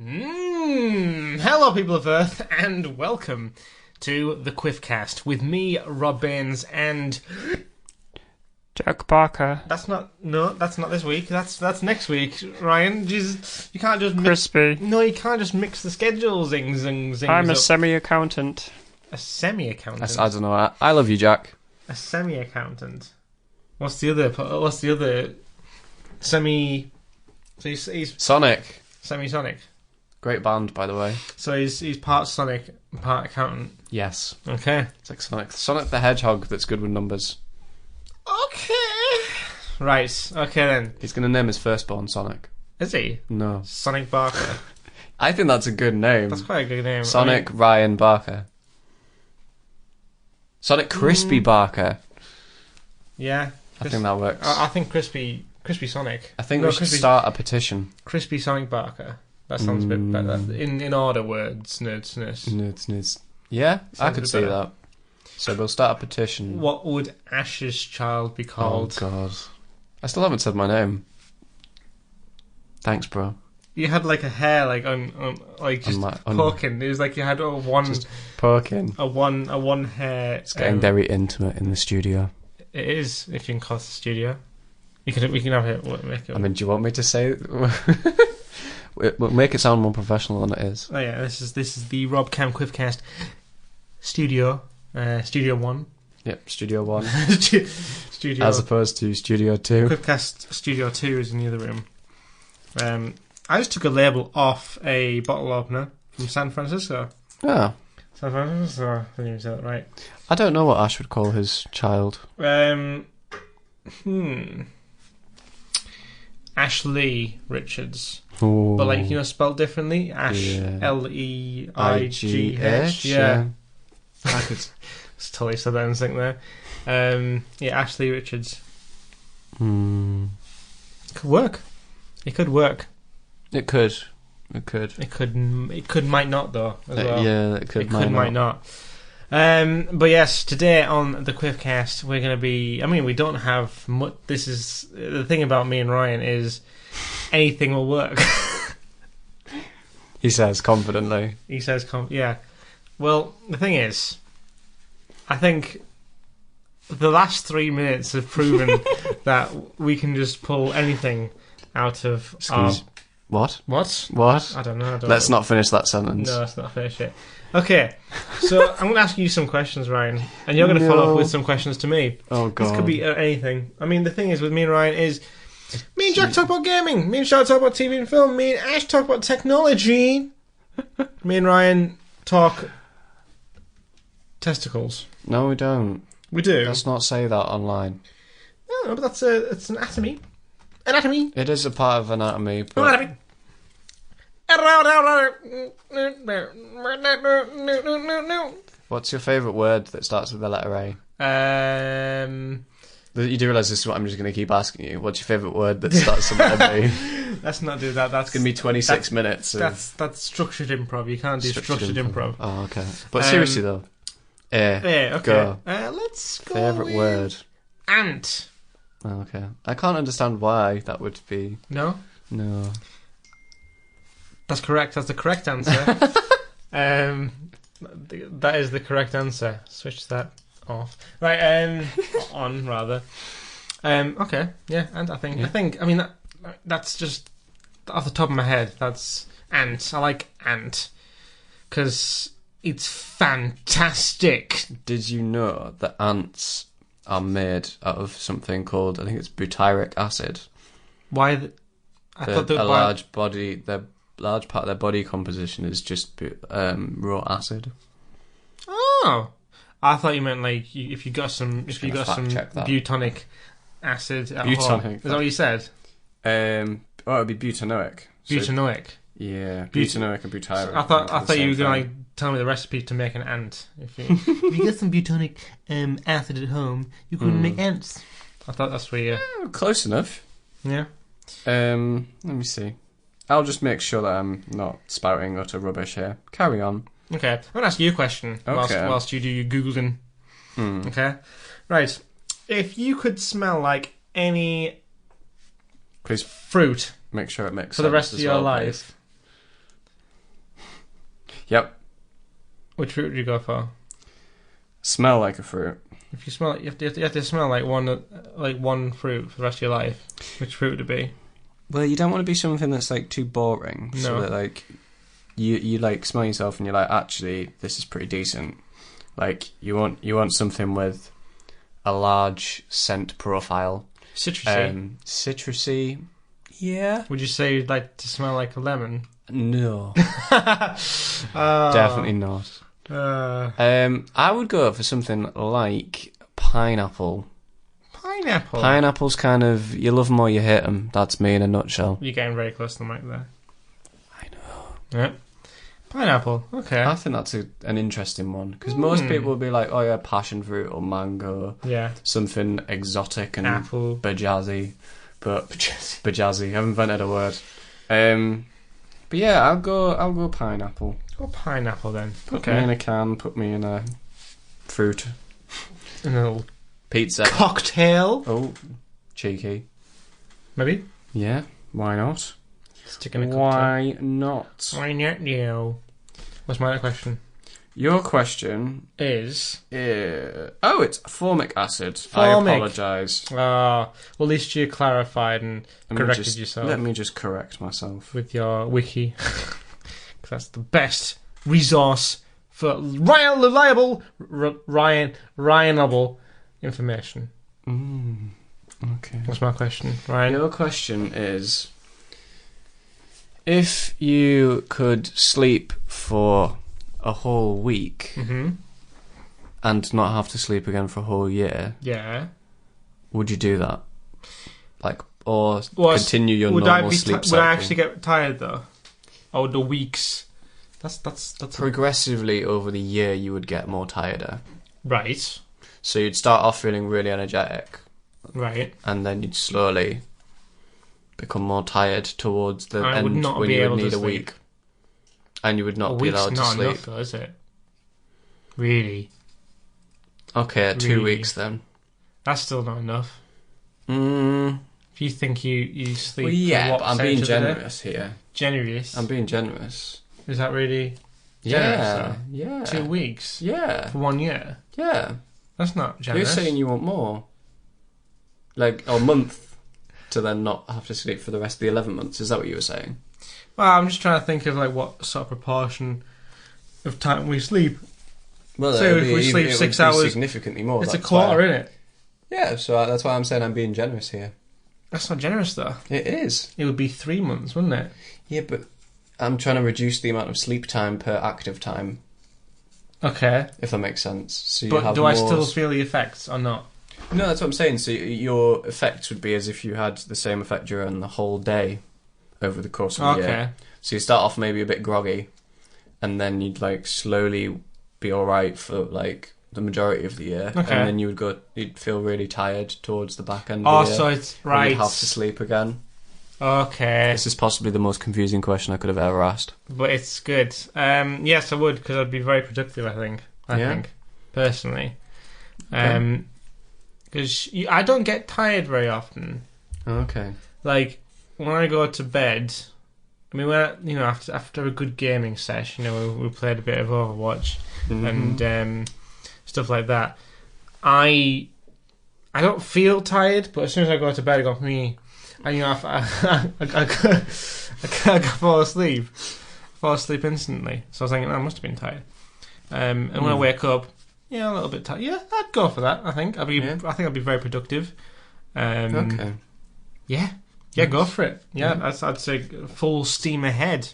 Hello, people of Earth, and welcome to the QuiffCast with me, Rob Baines, and Jack Barker. that's not this week. That's next week, Ryan. Jesus, you can't just Crispy. No, you can't just mix the schedule. Zing. I'm a semi-accountant. A semi-accountant. I don't know. I love you, Jack. A semi-accountant. What's the other semi? So he's Sonic. Semi-sonic. Great band, by the way. So he's part Sonic, part accountant. Yes. Okay. It's like Sonic the Hedgehog that's good with numbers. Okay. Right. Okay then. He's going to name his firstborn Sonic. Is he? No. Sonic Barker. I think that's a good name. That's quite a good name. Sonic Ryan Barker. Sonic Crispy Barker. Yeah. I think that works. I think Crispy Sonic. I think we should start a petition. Crispy Sonic Barker. That sounds a bit better. In order words, nerds. Yeah, Sounds I a could bit see better. that. So we'll start a petition. What would Ash's child be called? Oh, God. I still haven't said my name. Thanks, bro. You had like a hair like just poking. It was like you had Just poking. a one hair. It's getting very intimate in the studio. It is, if you can call it the studio. We can have it. Make it. I mean, do you want me to say... We'll make it sound more professional than it is. Oh yeah, this is the Rob Cam QuiffCast Studio 1. Yep, Studio 1. Studio. As opposed to Studio 2. QuiffCast Studio 2 is in the other room. I just took a label off a bottle opener from San Francisco. Oh. San Francisco. I didn't even say that right. I don't know what Ash would call his child. Ashley Richards. Ooh. But like, spelled differently. Ash, Yeah. Leigh. Yeah. I could totally said that in sync there. Yeah, Ashley Richards. Could work. It could work. It could. It could might not though as well. Yeah, it could. Might not. But yes, today on the QuiffCast we're going to be. I mean, we don't have much. This is the thing about me and Ryan is anything will work. He says confidently. He says, yeah. Well, the thing is, I think the last 3 minutes have proven that we can just pull anything out of. What? What? I don't know. Let's not finish that sentence. No, let's not finish it. Okay, so I'm going to ask you some questions, Ryan, and you're going to follow up with some questions to me. Oh, God. This could be anything. I mean, the thing is with me and Ryan is, me and Jack talk about gaming, me and Charlotte talk about TV and film, me and Ash talk about technology, me and Ryan talk testicles. No, we don't. We do. Let's not say that online. No, but it's anatomy. Anatomy. It is a part of anatomy, but... Anatomy. What's your favourite word that starts with the letter A? You do realise this is what I'm just going to keep asking you. What's your favourite word that starts with the letter B? Let's not do that. That's going to be 26 minutes. That's structured improv. You can't do structured improv. Oh, okay. But seriously though, okay. Go. Let's go. Favourite word? Ant. Oh, okay. I can't understand why that would be. No. That's correct. That's the correct answer. That is the correct answer. Switch that off. Right. On rather. Okay. Yeah. And I think. I mean, that's just off the top of my head. That's ant. I like ant because it's fantastic. Did you know that ants are made out of something called, I think it's butyric acid? Why? I thought a large part of their body composition is just raw acid. Oh, I thought you meant like if you got some butonic acid at home. Is that what you said? It would be butanoic. Butanoic. Yeah, butanoic and butyric. I thought you were going to tell me the recipe to make an ant. If you get some butonic acid at home, you can make ants. I thought that's where you... Close enough. Yeah. Let me see. I'll just make sure that I'm not spouting utter rubbish here. Carry on. Okay. I'm going to ask you a question whilst you do your Googling. Okay? Right. If you could smell like any... Please fruit... make sure it makes for sense the rest of your life... Yep. Which fruit would you go for? Smell like a fruit. If you smell, you have to smell like one fruit for the rest of your life. Which fruit would it be? Well, you don't want to be something that's like too boring. No. So that like you like smell yourself and you're like, actually, this is pretty decent. Like you want something with a large scent profile. Citrusy. Citrusy. Yeah. Would you say you'd like to smell like a lemon? No. Definitely not. I would go for something like pineapple. Pineapple? Pineapple's kind of, you love them or you hate them. That's me in a nutshell. You're getting very close to the mic there. I know. Yeah. Pineapple, okay. I think that's an interesting one. Because most people would be like, oh yeah, passion fruit or mango. Yeah. Something exotic and apple. bajazzy. But bajazzy. I haven't invented a word. But yeah, I'll go pineapple. Go pineapple then. Put me in a can, put me in a fruit. In a little pizza. Cocktail. Oh, cheeky. Maybe? Yeah, why not? Stick in a cocktail. Why not? Why not you? What's my next question? Your question is... it's formic acid. Formic. I apologise. Well, at least you clarified and corrected yourself. Let me just correct myself. With your wiki. Because that's the best resource for reliable, Ryanable information. Okay. What's my question, Ryan? Your question is... If you could sleep for a whole week and not have to sleep again for a whole year, would you do that? Like, or continue your normal sleep cycle? Would I actually get tired though? Or the weeks? That's progressively over the year you would get more tireder. Right. So you'd start off feeling really energetic. Right. And then you'd slowly become more tired towards the end when you would need a week. And you would not be allowed to sleep. A week's not enough though, is it? Really? Okay, 2 weeks then. That's still not enough. If you think you sleep... Well, yeah, but I'm being generous here. Generous? I'm being generous. Is that really generous? Yeah. 2 weeks? Yeah. For 1 year? Yeah. That's not generous. You're saying you want more. Like, a month to then not have to sleep for the rest of the 11 months. Is that what you were saying? Well, I'm just trying to think of like what sort of proportion of time we sleep. Well, so if we sleep 6 hours, significantly more. It's a quarter, isn't it? Yeah, so that's why I'm saying I'm being generous here. That's not generous, though. It is. It would be 3 months, wouldn't it? Yeah, but I'm trying to reduce the amount of sleep time per active time. Okay. If that makes sense. So you but have do I still feel the effects or not? No, that's what I'm saying. So your effects would be as if you had the same effect during the whole day over the course of the year. So you start off maybe a bit groggy, and then you'd like slowly be alright for like the majority of the year. Okay. And then you'd feel really tired towards the back end of the year. So it's right. You'd have to sleep again. Okay. This is possibly the most confusing question I could have ever asked. But it's good. Yes, I would, because I'd be very productive, I think. I think, personally. Because I don't get tired very often. Okay. Like, when I go to bed, I mean, after a good gaming session, we played a bit of Overwatch and stuff like that. I don't feel tired, but as soon as I go to bed, I go, I fall asleep. Fall asleep instantly. So I was thinking, I must have been tired. And when I wake up, a little bit tired. Yeah, I'd go for that. I think I'd be very productive. Okay. Yeah, go for it. Yeah, I'd say full steam ahead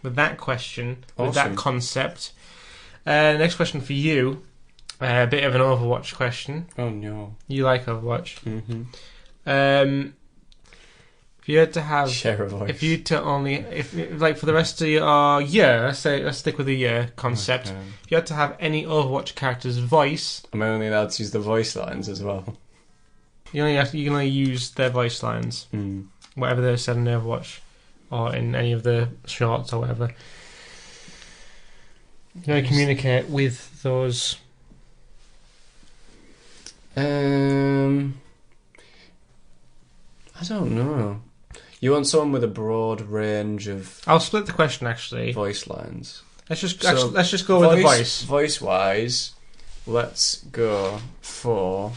with that question, with that concept. Next question for you. A bit of an Overwatch question. Oh no. You like Overwatch? If you had to have... Share a voice. If you to only... If like for the rest of your year, let's stick with the year concept. Okay. If you had to have any Overwatch character's voice... I'm only allowed to use the voice lines as well. You can only use their voice lines. Whatever they said in Overwatch. Or in any of the shorts or whatever. You can only communicate with those... I don't know. You want someone with a broad range of... I'll split the question, actually. Voice lines. Let's just go with the voice. Voice-wise, let's go for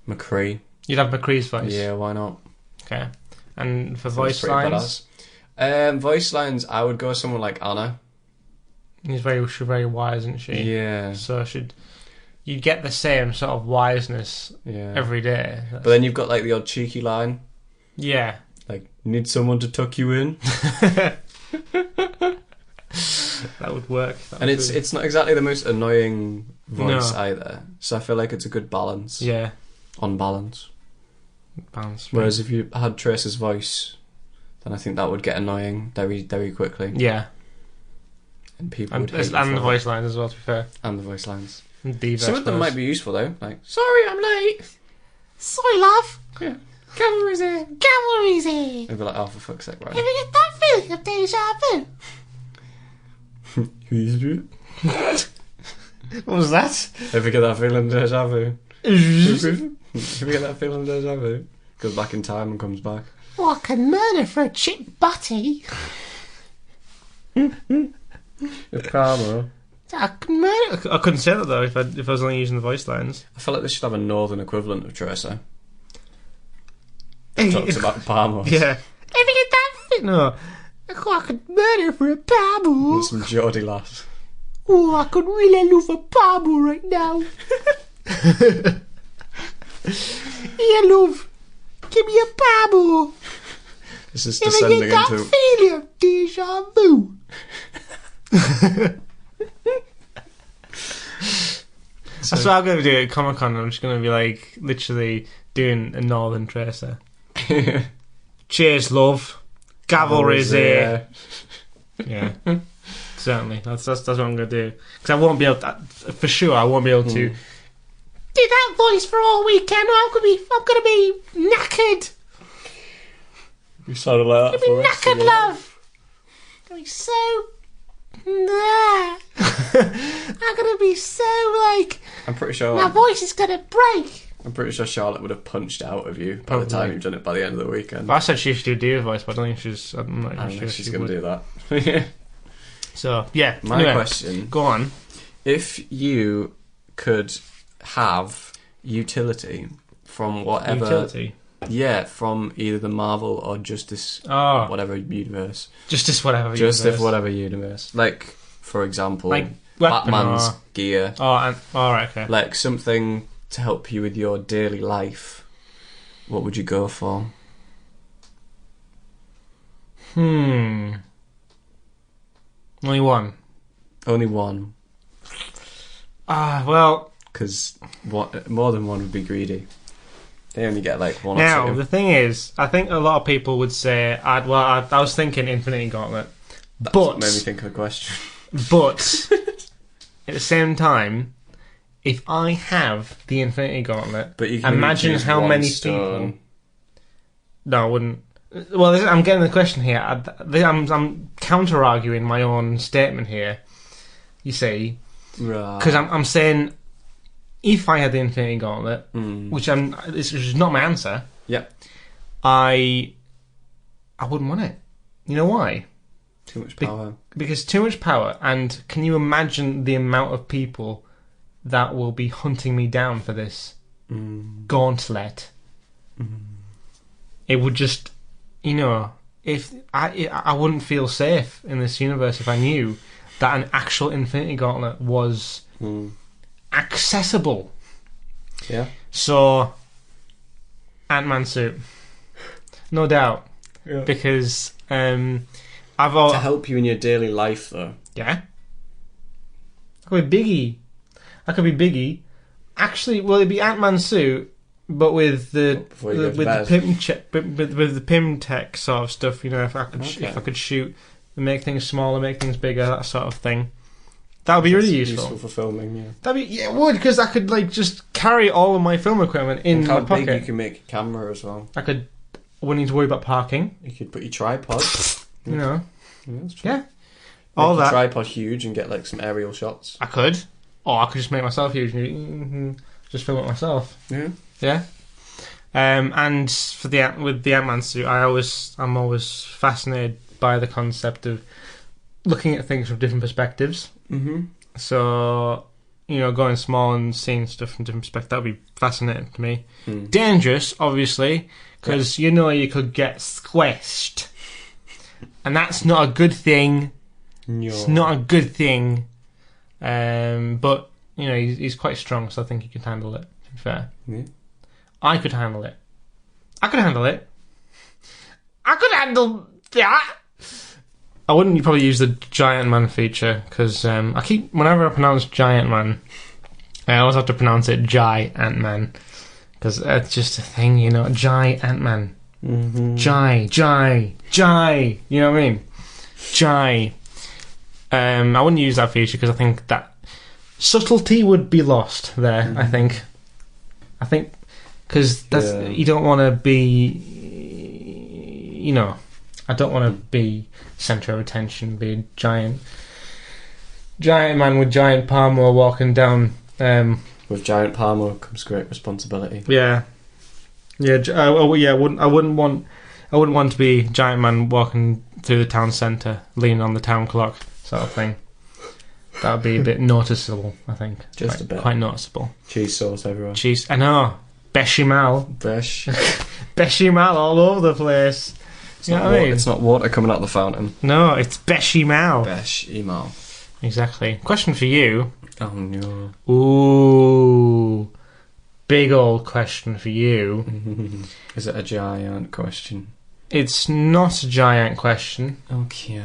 McCree. You'd have McCree's voice. Yeah, why not? Okay. And for voice lines? Voice lines, I would go with someone like Anna. She's very wise, isn't she? Yeah. So you'd get the same sort of wiseness every day. But then you've got like the odd cheeky line. Yeah. Like, need someone to tuck you in? That would work. It's not exactly the most annoying voice either. So I feel like it's a good balance. Yeah. On balance. Balance. Whereas if you had Tracer's voice, then I think that would get annoying very, very quickly. Yeah. And people would hate you and for the it. voice lines as well, to be fair. And the voice lines. Some of them might be useful though. Like, sorry I'm late. Sorry, love. Yeah. Cavalry's here. Cavalry's here. They'd be like, oh, for fuck's sake, right? Have you get that feeling of deja vu? What was that? Ever get that feeling deja vu? Ever get that feeling deja vu? Goes back in time and comes back. Oh, I can murder for a chip butty. With karma. I can murder. I couldn't say that though if I was only using the voice lines. I feel like they should have a northern equivalent of Tracer. Talks about Palmos. Yeah. Ever get that fit? No. Oh, I could murder for a Palmo. With some Geordie lass. Oh, I could really love a Palmo right now. Yeah, love. Give me a Palmo. This is descending into... Ever get that feeling of deja vu? That's what I'm going to do at Comic-Con. I'm just going to be like, literally doing a Northern Tracer. Cheers, love. Cavalry's here. Yeah, certainly. That's what I'm going to do. Because I won't be able to, for sure, I won't be able to do that voice for all weekend. I'm going to be knackered. You sounded like that. I'm going to be knackered, love. I'm going to be so... Nah. I'm going to be so, like... I'm pretty sure... My voice is going to break. I'm pretty sure Charlotte would have punched out of you by the time you've done it by the end of the weekend. I said she should do a voice, but I don't think she's... I'm not I don't sure think she's she going to would. do that. So, yeah. My question... Go on. If you could have utility from whatever... Utility? Yeah, from either the Marvel or Justice whatever universe. Justice whatever Justice whatever universe. Like, for example, like Batman's gear. Right, okay. Like something to help you with your daily life. What would you go for? Only one. Only one. Well... Because more than one would be greedy. They only get like one or two. Now, the thing is, I think a lot of people would say, I was thinking Infinity Gauntlet. That's what made me think of the question. But, at the same time, if I have the Infinity Gauntlet, but you can imagine how many people... No, I wouldn't. Well, I'm getting the question here. I'm counter-arguing my own statement here, you see. Right. Because I'm saying... If I had the Infinity Gauntlet, which is not my answer, I wouldn't want it. You know why? Too much power. Because too much power, and can you imagine the amount of people that will be hunting me down for this gauntlet? It would just, if I wouldn't feel safe in this universe if I knew that an actual Infinity Gauntlet was... accessible. Yeah. So, Ant-Man suit, no doubt. Yeah. Because to help you in your daily life, though. Yeah. I could be Biggie. Actually, well, it'd be Ant-Man suit, but with the Pym tech sort of stuff. If I could shoot, and make things smaller, make things bigger, that sort of thing. That would be really useful for filming, yeah. It would, because I could just carry all of my film equipment in my pocket. Big you can make a camera as well. I wouldn't need to worry about parking. You could put your tripod. Yeah, that's true. Yeah. All that. Tripod huge and get some aerial shots. I could. Or I could just make myself huge and just film it myself. Yeah. Yeah. And with the Ant-Man suit, I'm always fascinated by the concept of looking at things from different perspectives. Mm-hmm. So, going small and seeing stuff from different perspectives, that would be fascinating to me. Mm. Dangerous, obviously, because you could get squished. And that's not a good thing. No. It's not a good thing. But, he's quite strong, so I think he can handle it, to be fair. Yeah. I could handle it. I could handle that. I wouldn't probably use the giant man feature, because whenever I pronounce giant man, I always have to pronounce it giant man, because it's just a thing, giant man. Mm-hmm. Jai. You know what I mean? Jai. I wouldn't use that feature because I think that subtlety would be lost there. Mm-hmm. I think because you don't want to be. I don't want to be centre of attention. Be a giant man with giant palmo walking down. With giant palmo comes great responsibility. Yeah. I wouldn't want to be giant man walking through the town centre, leaning on the town clock, sort of thing. That would be a bit noticeable, I think. Just a bit. Quite noticeable. Cheese sauce everywhere. Cheese, I know. Bechamel. Bechamel all over the place. It's not water coming out the fountain. No, it's bechamel. Bechamel. Exactly. Question for you. Oh no. Ooh. Big old question for you. Is it a giant question? It's not a giant question. Okay.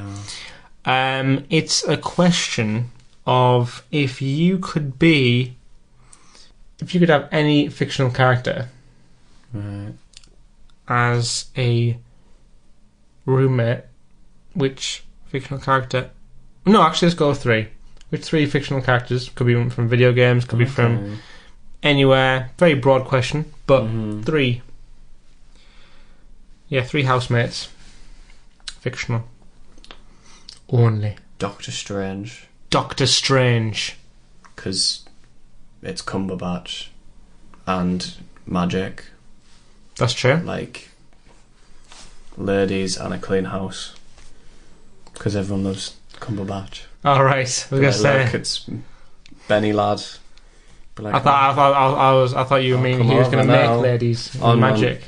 It's a question of if you could have any fictional character as a roommate, which fictional character? No, actually, let's go with 3. Which 3 fictional characters? Could be from video games, could be from anywhere. Very broad question, but 3. Yeah, 3 housemates. Fictional. Only. Doctor Strange. Because it's Cumberbatch and magic. That's true. Like ladies and a clean house. Because everyone loves Cumberbatch. All right, I was gonna say look, it's Benny lad. Like, I thought you were meaning he was gonna make ladies with magic.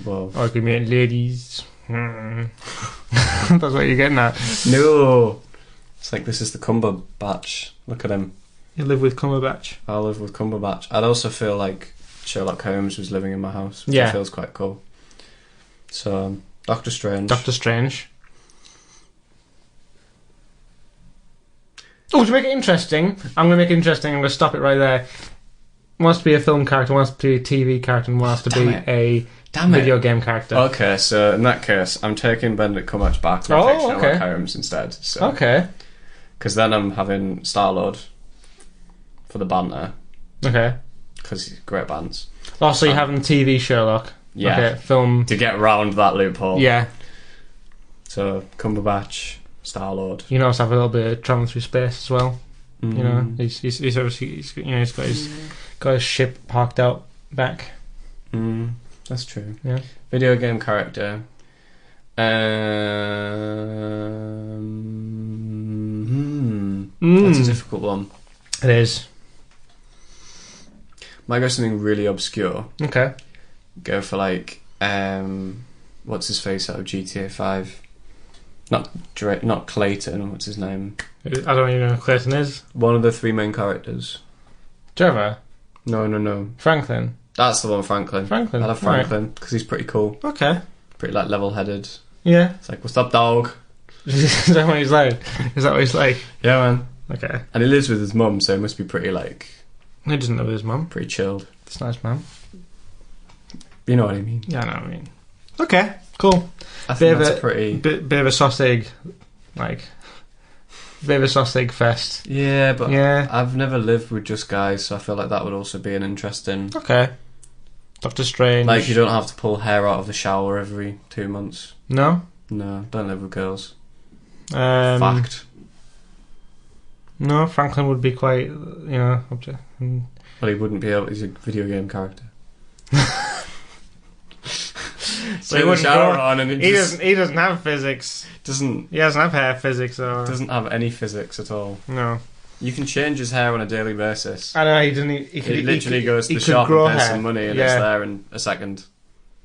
Or he could make ladies. That's what you're getting at. No, it's like this is the Cumberbatch. Look at him. You live with Cumberbatch. I live with Cumberbatch. I'd also feel like Sherlock Holmes was living in my house, which feels quite cool. So, Doctor Strange. Oh, to make it interesting, I'm going to stop it right there. Wants to be a film character, wants to be a TV character, and wants to be a video game character. Okay, so in that case, I'm taking Benedict Cumberbatch back and taking Sherlock Holmes instead. So. Okay. Because then I'm having Star-Lord for the banter. Okay. Because he's great bands. Oh, so you're having TV Sherlock. Yeah. Okay, film. To get round that loophole. Yeah. So, Cumberbatch, Star-Lord. You know, have a little bit of travelling through space as well. Mm. You know, he's obviously he's got his ship parked out back. That's true. Yeah. Video game character. That's a difficult one. It is. Might go something really obscure. Okay. Go for like what's his face out of GTA 5? Not Clayton. What's his name? I don't even know who Clayton is. One of the 3 main characters. Trevor. No. Franklin. That's the one, Franklin. I love Franklin because he's pretty cool. Okay. Pretty like level-headed. Yeah. It's like, what's up, dog? Is that what he's like? Is that what he's like? Yeah, man. Okay. And he lives with his mum, so he must be pretty like. He doesn't live with his mum. Pretty chilled. It's nice, man. You know what I mean? Yeah, I know what I mean. Okay, cool. I think that's a pretty bit of a sausage, bit of a sausage fest. Yeah, but I've never lived with just guys, so I feel like that would also be an interesting. Okay. Doctor Strange. Like you don't have to pull hair out of the shower every 2 months. No, don't live with girls. Fact. No, Franklin would be quite, object. But he wouldn't be able. He's a video game character. So he the wouldn't shower grow. on and it He just doesn't. He doesn't have physics. doesn't He doesn't have hair physics or doesn't have any physics at all. no. You can change his hair on a daily basis. I know he doesn't. He could It literally goes to the could shop grow and pays hair. some money and Yeah. it's there in a second.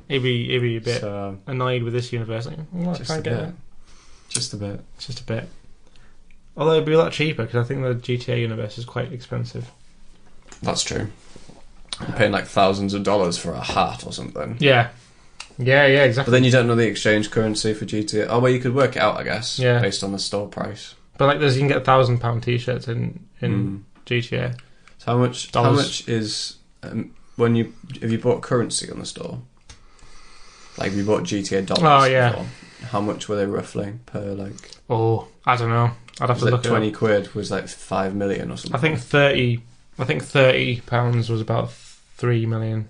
He'd be a bit So annoyed with this universe. Like, I just a can't get bit. it. Just a bit. Just a bit. Although it'd be a lot cheaper because I think the GTA universe is quite expensive. That's true. You're paying like thousands of dollars for a hat or something. Yeah. Yeah, But exactly. then you don't know the exchange currency for GTA. Oh, well, you could work it out, I guess, Yeah. based on the store price. But like, you can get £1,000 t-shirts in GTA. So how much Dollars. is when you have you bought currency on the store? Like, if you bought GTA dollars. Oh, yeah. Before, how much were they roughly per like? Oh, I don't know. I'd have Was to it look 20 it up. quid was like 5 million or something? I think 30. I think £30 was about 3 million.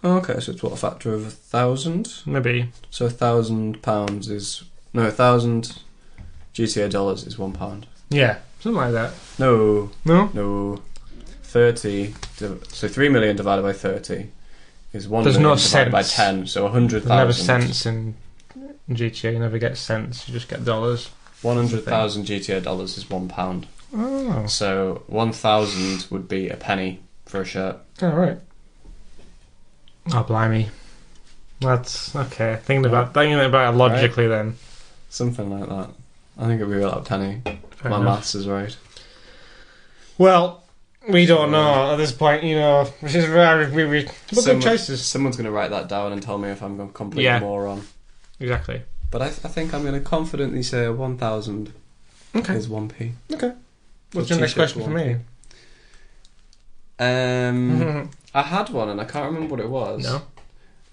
Oh, okay, so it's what, a factor of 1,000? Maybe. So £1,000 is 1,000 GTA dollars is £1. Yeah, something like that. No, No. 30. So 3 million divided by 30 is 1 There's million no divided by cents. 10. So There's 100,000. never cents in GTA. You never get cents. You just get dollars. 100,000 GTA dollars is £1. Oh. So 1,000 would be a penny for a shirt. Oh, right. Oh, blimey. That's okay. Thinking about it logically, then. Something like that. I think it'd be about a penny. Fair My enough. maths is right. Well, we don't know at this point, which is rare. But good choices. Someone's going to write that down and tell me if I'm a complete Yeah. moron. Exactly. But I think I'm going to confidently say 1,000 Okay. is 1p. Okay. What's The your next t-shirt's question for me? 1p. I had one and I can't remember what it was. No.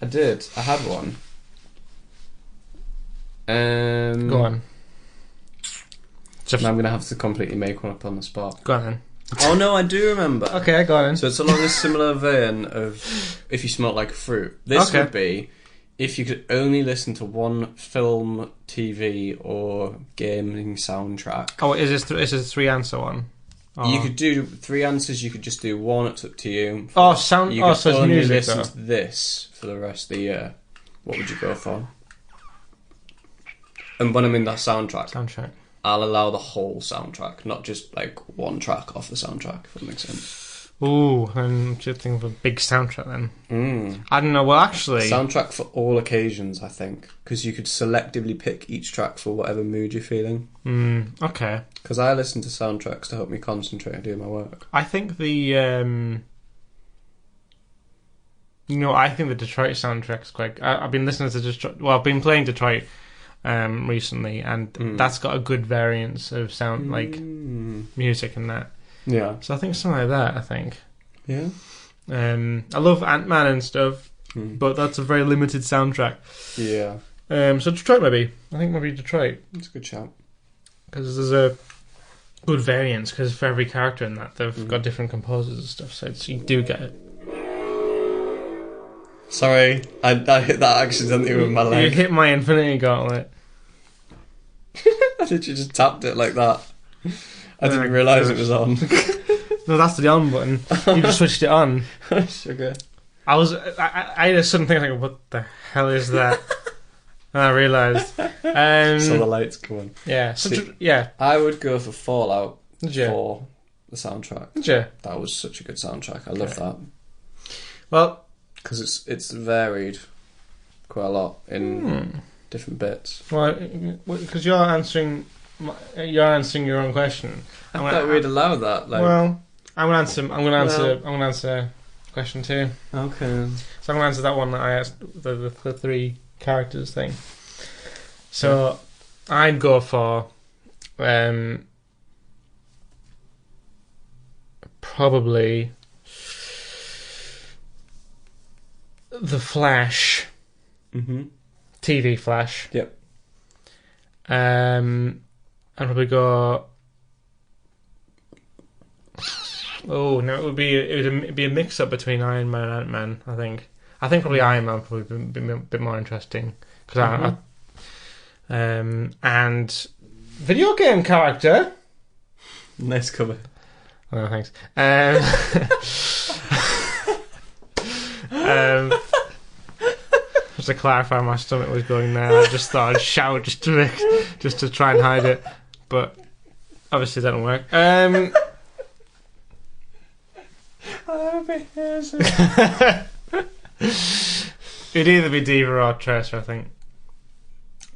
I did. I had one. Go on. Now I'm going to have to completely make one up on the spot. Go on then. Oh no, I do remember. Okay, go on then. So it's along a similar vein of if you smelt like a fruit. This Okay. would be if you could only listen to one film, TV, or gaming soundtrack. Oh, is this a 3-answer one? Oh. You could do 3 answers. You could just do one. It's up to you. Oh, sound. You Oh, could so it's only music listen though. to this for the rest of the year. What would you go for? And when I'm in that soundtrack, Soundtrack. I'll allow the whole soundtrack, not just like one track off the soundtrack. If that makes sense. Ooh, I'm just thinking of a big soundtrack then. Mm. I don't know. Well, actually, Soundtrack for all occasions, I think, because you could selectively pick each track for whatever mood you're feeling. Okay. Because I listen to soundtracks to help me concentrate and do my work. I think I think the Detroit soundtrack's quite. I've been listening to Detroit. Well, I've been playing Detroit recently, and that's got a good variance of sound, like music and that. Yeah. So I think something like that. I think. Yeah. I love Ant-Man and stuff, but that's a very limited soundtrack. Yeah. So Detroit maybe. I think maybe Detroit That's a good shout. because there's a good variance. Because for every character in that, they've got different composers and stuff. So you do get it. Sorry, I hit that accidentally with my You leg. hit my Infinity Gauntlet. I literally just tapped it like that. I didn't realise it was on. No, that's the on button. You just switched it on. Sugar. I had a sudden thing like, what the hell is that? And I realised. So the lights come on. Yeah. See, yeah. I would go for Fallout Did you? for the soundtrack. Did you? That was such a good soundtrack. I love that. Well, Because it's varied quite a lot in different bits. well, because you're answering your own question. I thought we'd allow that. Like, Well, I'm gonna answer question 2. okay. So I'm gonna answer that one that I asked the 3 characters thing. So I'd go for probably the Flash, TV Flash. Yep. I'd probably go. Oh no! It'd be a mix up between Iron Man and Ant-Man. I think probably Iron Man would probably be a bit more interesting because and video game character. Nice cover. Oh, thanks. Just to clarify, my stomach was going there. I just thought I'd shout just to try and hide it, but obviously that didn't work. It'd either be Diva or Tracer, I think.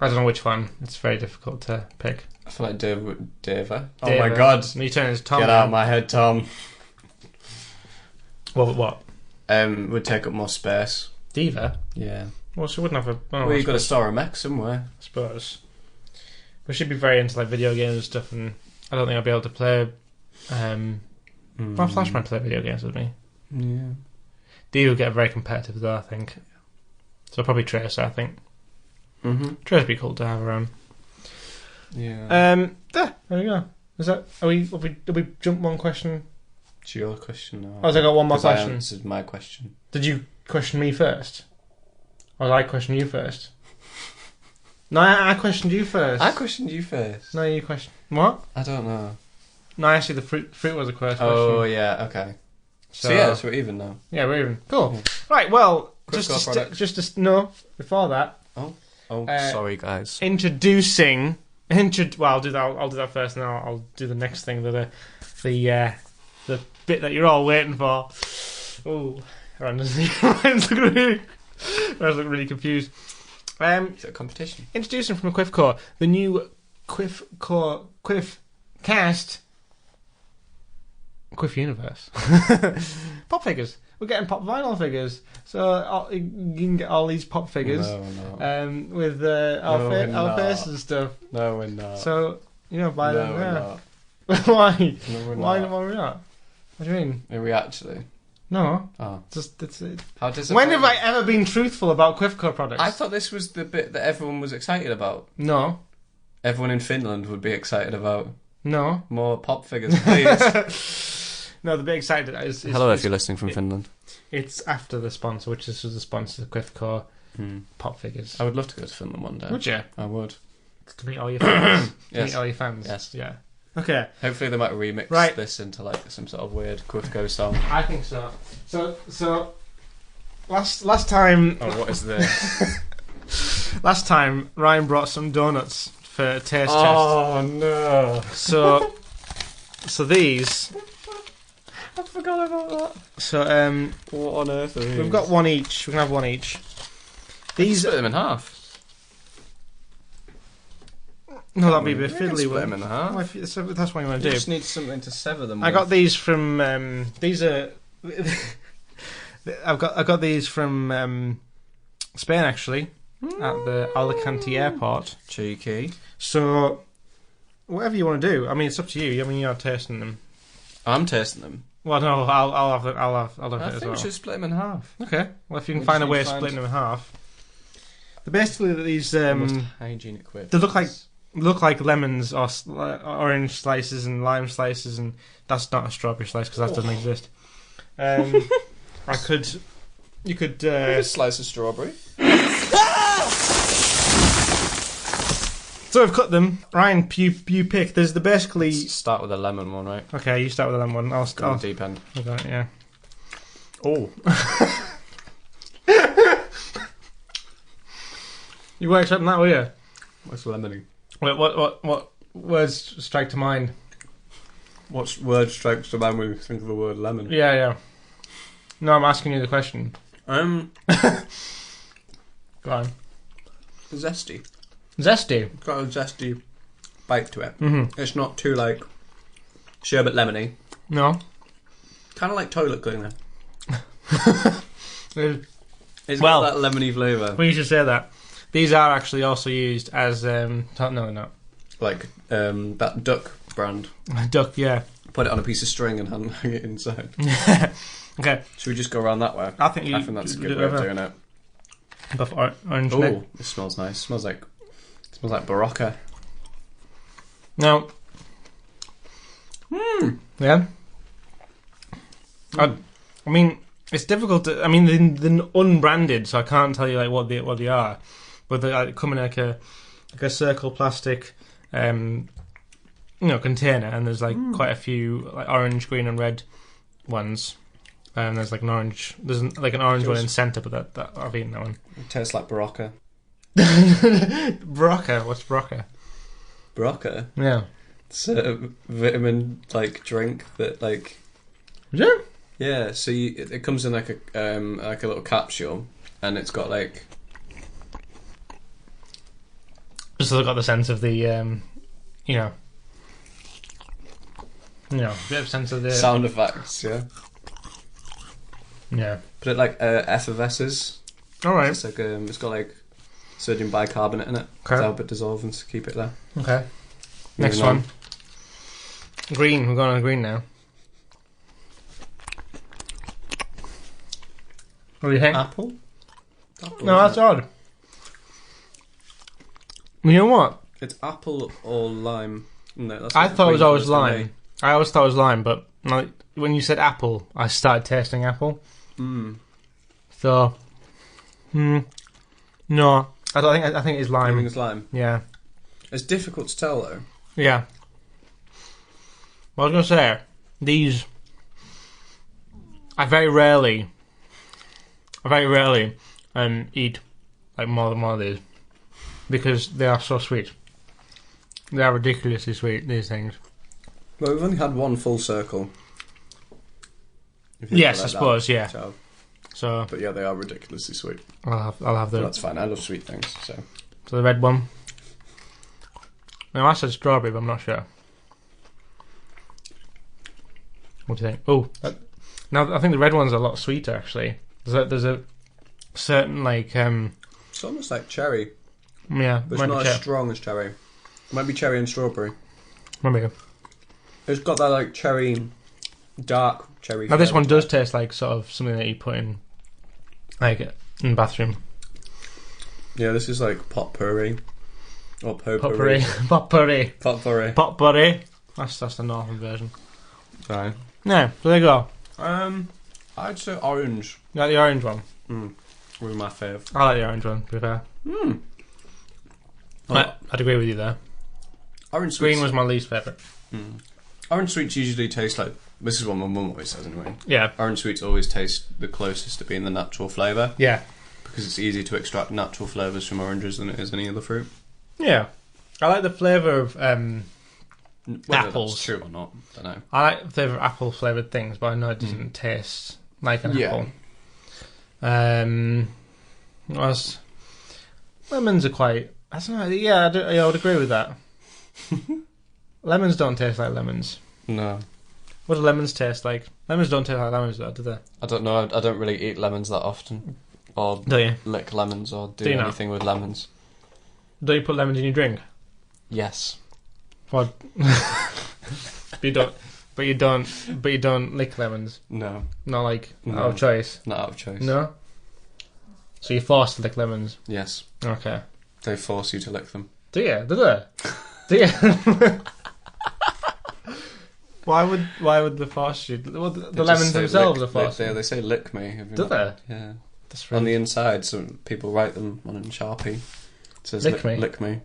I don't know which one. It's very difficult to pick. I feel like Diva. Oh my god. You turn into Tom. Get out of my head, Tom. Well, what? Would take up more space. Diva? Yeah. Well, she wouldn't have a... Well, you've got to store a mech somewhere. I suppose. We should be very into like video games and stuff, and I don't think I'll be able to play... Well, Flash might play video games with me. Yeah. Diva would get very competitive though, I think. So probably Tracer, I think. Tracer would be cool to have around. Yeah. There we go. Is that... Did we jump one question? It's your question now. Oh, has I got one more question? I answered my question. Did you question me first? Or did I question you first? No, I questioned you first. I questioned you first. No, you questioned... What? I don't know. No, actually, the fruit was the first question. Oh, yeah, okay. So we're even now. Yeah, we're even. Cool. Yeah. Right, well, no, before that... Sorry, guys. Introducing... Well, I'll do that first, and then I'll do the next thing, the bit that you're all waiting for. Oh, Ryan's looking really confused. Is it a competition? Introducing from a QuiffCore, the new QuiffCast Quiff Universe. Pop figures. We're getting pop vinyl figures, so you can get all these pop figures. No. With our faces and stuff. No, we're not. So buy them. We're not. Why? No, we're Why not. are we not? What do you mean? Are we actually? No. Oh. It's How disappointing. when have I ever been truthful about QuiffCore products? I thought this was the bit that everyone was excited about. No. Everyone in Finland would be excited about. No. More pop figures, please. No, the bit excited is hello if you're listening from Finland. It's after the sponsor, which is the sponsor of QuiffCore pop figures. I would love to go to Finland one day. Would you? I would. To meet all your fans. Yes. Meet all your fans. Yes. Yeah. Okay. Hopefully they might remix this into like some sort of weird QuiffCo song. I think so. So last time. Oh, what is this? Last time Ryan brought some donuts for a taste test. Oh no! So these. I forgot about that. So what on earth are these? we've got one each. We can have one each. These split them in half. No, that'd be a bit fiddly. Split them in half. Well, so that's what you want to You do. just need something to sever them. I got these from. These are. I got these from Spain actually, at the Alicante airport. Cheeky. So, whatever you want to do. I mean, it's up to you. I mean, you're tasting them. I'm tasting them. Well, no, I'll have it as well. I think we should split them in half. Okay. Well, if you can find a way of splitting them in half. They're basically these. Most hygienic way. They look like lemons or orange slices and lime slices, and that's not a strawberry slice because that doesn't exist. You could a slice of strawberry. So I've cut them. Ryan, you pick. There's basically. Let's start with the lemon one, right? Okay, you start with the lemon one. I'll Go deep end. I got it, yeah. Oh. You weren't expecting that, were you? What's lemony? Wait, what words strike to mind? What word strikes to mind when you think of the word lemon? Yeah. No, I'm asking you the question. Go on. Zesty. Zesty. It's got a zesty bite to it. Mm-hmm. It's not too like sherbet lemony. No. Kind of like toilet cleaner. It's well, got that lemony flavour. We should say that. These are actually also used as no. Like that duck brand. Duck, yeah. Put it on a piece of string and hang it inside. Okay. Should we just go around that way? I think that's a good way of doing it. Buff orange. Oh, this smells nice. Smells like Barocca. Now. Yeah. I mean, it's difficult to. I mean, they're unbranded, so I can't tell you like what they are. But they come in like a circle plastic, container, and there's like quite a few like orange, green, and red ones. There's like an orange. There's like an orange one in centre, but that I've eaten that one. It tastes like Barocca. Barocca? What's Barocca? Barocca? Yeah. It's a vitamin like drink that like. Yeah. Yeah. So it comes in like a little capsule, and it's got like. Just so I got the sense of the you know, a bit of sense of the sound effects. Yeah. Yeah. But it like effervesces. All right. It's like it's got like sodium bicarbonate in it to help it dissolve and to keep it there. Okay. Next Moving one. Green. We're going on green now. What do you think? Apple? No, that's odd. You know what? It's apple or lime. No, that's I what thought it was green always colour's gonna lime. I always thought it was lime, but like, when you said apple, I started tasting apple. be. So, no, I think it's I lime. think it's lime. Yeah, It's difficult to tell though. yeah. Well, I was gonna say these. I very rarely eat like more than one of these because they are so sweet. They are ridiculously sweet. These things. Well, we've only had one full circle. If you Yes, look I at suppose. that. Yeah. So, So but yeah, they are ridiculously sweet. I'll have But the that's fine. I love sweet things. So the red one. Now I said strawberry, but I'm not sure. What do you think? Oh, now I think the red one's a lot sweeter actually. There's a certain like it's almost like cherry, yeah, but it's not as strong as cherry. It might be cherry and strawberry. Maybe. It's got that like cherry, dark cherry. Now this flavour one to does it. taste like sort of something that you put in like in the bathroom. Yeah, this is like potpourri. Or Potpourri. potpourri. Potpourri. Potpourri. Potpourri. That's the northern version. Sorry. Yeah, so there you go. I'd say orange. You like the orange one? Would be my fave. I like the orange one, to be fair. I'd agree with you there. Orange sweets. Green was my least favourite. Orange sweets usually taste like. This is what my mum always says anyway. Yeah. Orange sweets always taste the closest to being the natural flavour. Yeah. Because it's easier to extract natural flavours from oranges than it is any other fruit. Yeah. I like the flavour of Whether apples. that's true or not, don't know. I like the flavour of apple flavoured things, but I know it doesn't taste like an apple. What else? Lemons are quite. I don't know. Yeah, I would agree with that. Lemons don't taste like lemons. No. What do lemons taste like? Lemons don't taste like lemons, though, do they? I don't know. I don't really eat lemons that often. Or Do you? lick lemons or do you not? anything with lemons. Don't you put lemons in your drink? Yes. What? But you don't lick lemons. No. Not like No. out of choice. Not out of choice. No. So you're forced to lick lemons. Yes. Okay. They force you to lick them. Do you? Do they? Do you? Why would they force you? Well, the They lemons just say themselves lick, are forced. They say lick me. Have you Do not- they? Yeah. That's On the really. inside, some people write them on a Sharpie. It says Lick me. Lick me.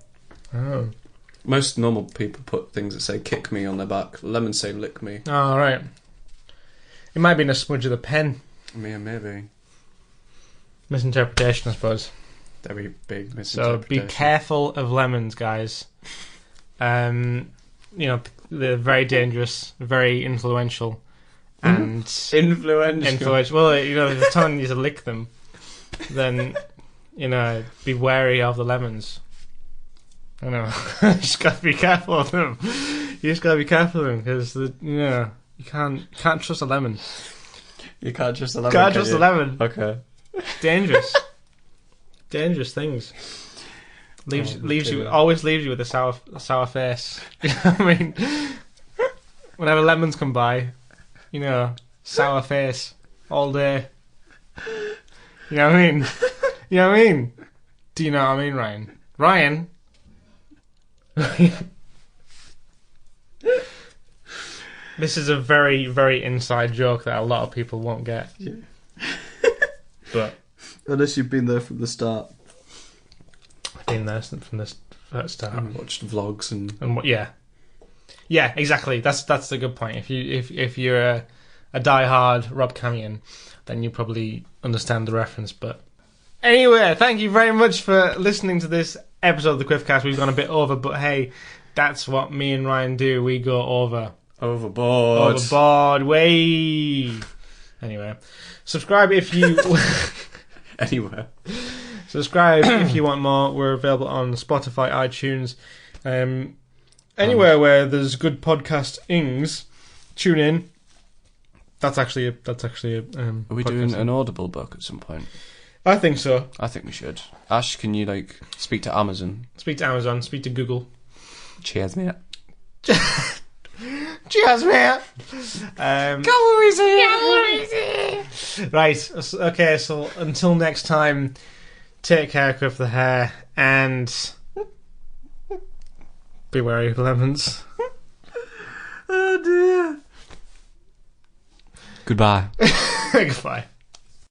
Oh. Most normal people put things that say kick me on their back. Lemons say lick me. Oh, right. It might be in a smudge of the pen. Yeah, maybe. Misinterpretation, I suppose. Very big So misinterpretation. be careful of lemons, guys. They're very dangerous, very influential, and Influential. Well, if they're telling you to lick them, then be wary of the lemons. I know. You just gotta be careful of them. You just gotta be careful of them because you can't trust a lemon. You can't trust a lemon. Can't trust a lemon. Okay. Dangerous. Dangerous things. Always leaves you with a sour face. You know what I mean? Whenever lemons come by, sour face all day. You know what I mean? You know what I mean? Do you know what I mean, Ryan? Ryan? This is a very, very inside joke that a lot of people won't get. Yeah. But Unless you've been there from the start. I've been there from the first start. And watched vlogs and And yeah, exactly. That's the good point. If you're a die-hard Rob Camion, then you probably understand the reference. But anyway, thank you very much for listening to this episode of the QuiffCast. We've gone a bit over, but hey, that's what me and Ryan do. We go overboard, way. Anyway, subscribe if you anywhere. Subscribe if you want more. We're available on Spotify, iTunes, anywhere where there's good podcastings. Tune in. That's actually a Are we doing an Audible book at some point? I think so. I think we should. Ash, can you speak to Amazon? Speak to Amazon. Speak to Google. Cheers, mate. Cheers, mate. Go easy. Right. Okay. So until next time, take care, Quiff the hair, and be wary of lemons. Oh dear. Goodbye. Goodbye.